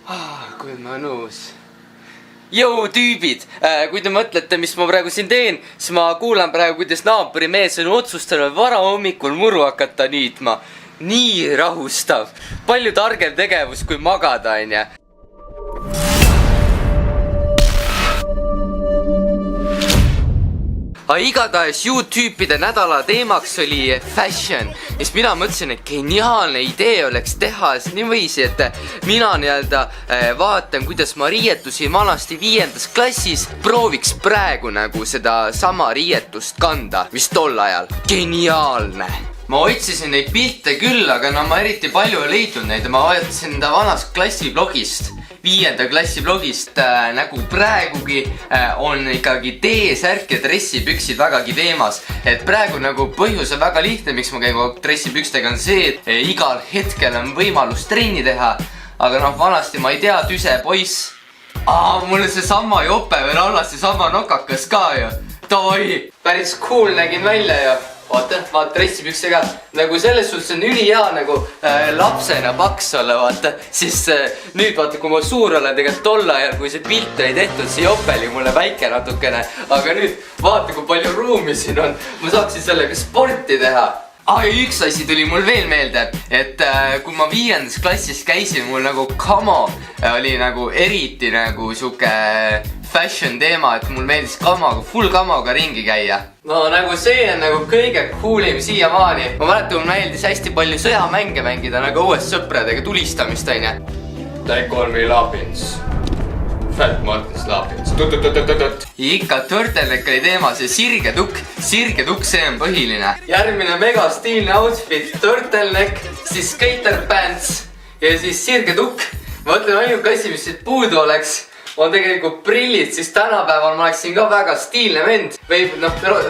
Kui mõnus. Jõu tüübid, kui te mõtlete, mis ma praegu siin teen, siis ma kuulan praegu, kuidas naabrimees on otsustanud vara hommikul muru hakata niitma. Nii rahustav. Palju targem tegevus kui magada, onja. Igatahes YouTube'ide nädala teemaks oli fashion, mis mina mõtlesin, et geniaalne idee oleks teha niiviisi, et mina vaatan, kuidas ma riietusin vanasti 5. klassis, prooviks praegu nagu seda sama riietust kanda, mis tol ajal. Geniaalne! Ma otsisin neid pilte küll, aga no ma eriti palju ei leidnud neid. Ma vaatasin enda vanast klassiblogist, 5. klassiblogist, nagu praegugi on ikkagi T-särk ja dressipüksid vägagi teemas. Et praegu nagu põhjus on väga lihtne, miks ma käin dressipükstega on see, et igal hetkel on võimalus trenni teha. Aga noh, vanasti ma ei tea, tüse poiss. Mul on see sama jope veel alles, see sama nokakas ka ju. Toi, päris cool nägin välja ju. Vaata dressipüksega, nagu selles suhtes on ülihea nagu lapsena paks olla, vaata. Siis nüüd vaata, kui ma suur olen tegelikult tol ajal, kui see pilt oli tehtud, see jope oli mulle väike natukene. Aga nüüd vaata, kui palju ruumi siin on. Ma saaksin sellega sporti teha. Üks asi tuli mul veel meelde, et kui ma 5. klassis käisin, mul nagu kamo oli nagu eriti nagu suke fashion teema, et mul meeldis kamoga, full kamoga ringi käia. No nagu see on nagu kõige coolim siia maani. Ma mäletan, mul meeldis hästi palju sõjamänge mängida nagu õues sõpradega tulistamist, onja. They call me Lapins. Fat Martins Lapins. Ikka turtleneck oli teema, see sirgetukk, see on põhiline. Järgmine mega stiilne outfit, turtleneck, siis skater pants ja siis sirgetukk. Ma mõtlen ainuke asi, mis siit puudu oleks, on tegelikult prillid, siis tänapäeval ma oleksin ka väga stiilne vend. Võib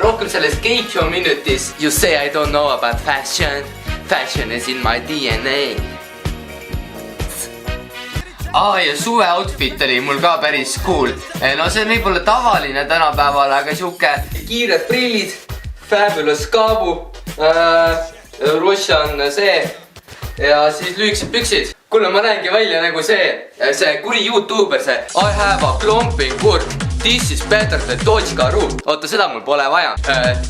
rohkem selles game show minutis. You say I don't know about fashion. Fashion is in my DNA. Ja suve outfit oli mul ka päris cool. No see on võib-olla tavaline tänapäeval, aga siuke kiired prillid, fabulous kaabu, Russian see ja siis lühikesed püksid. Kuule, ma näengi välja nagu see kuri YouTuber, see I have a clumping work, this is better than Dodge.ru. Oota, seda mul pole vaja.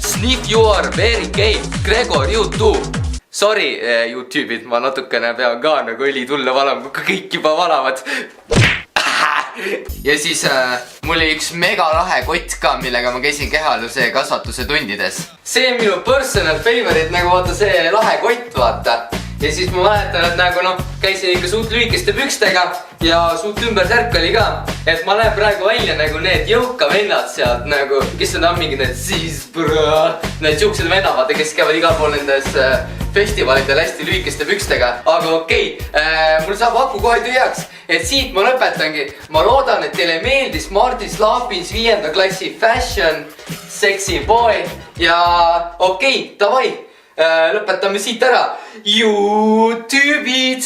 Sniff you are very gay, Gregor YouTube. Sorry, YouTube'id, ma natukene pean ka nagu õli tulla valama, kui kõik juba valavad. Ja siis mul oli üks mega lahe kott ka, millega ma käisin kehaluse kasvatuse tundides. See on minu personal favorite, nagu vaata see lahe kott, vaata. Ja siis ma mäletan, et nagu käisin ikka suht lühikeste pükstega ja suht ümbersärk oli ka. Et ma näen praegu välja nagu need jõuka vennad sealt nagu, kes on mingi need need siuksed vennad, vaata, kes käivad igal pool nendes festivalidel hästi lühikeste pükstega. Aga okei, mul saab aku kohe tühjaks, et siit ma lõpetangi. Ma loodan, et teile meeldis Martis Lapins 5. klassi fashion, sexy boy ja okei, davai. Lõpetame siit ära. YouTube'id!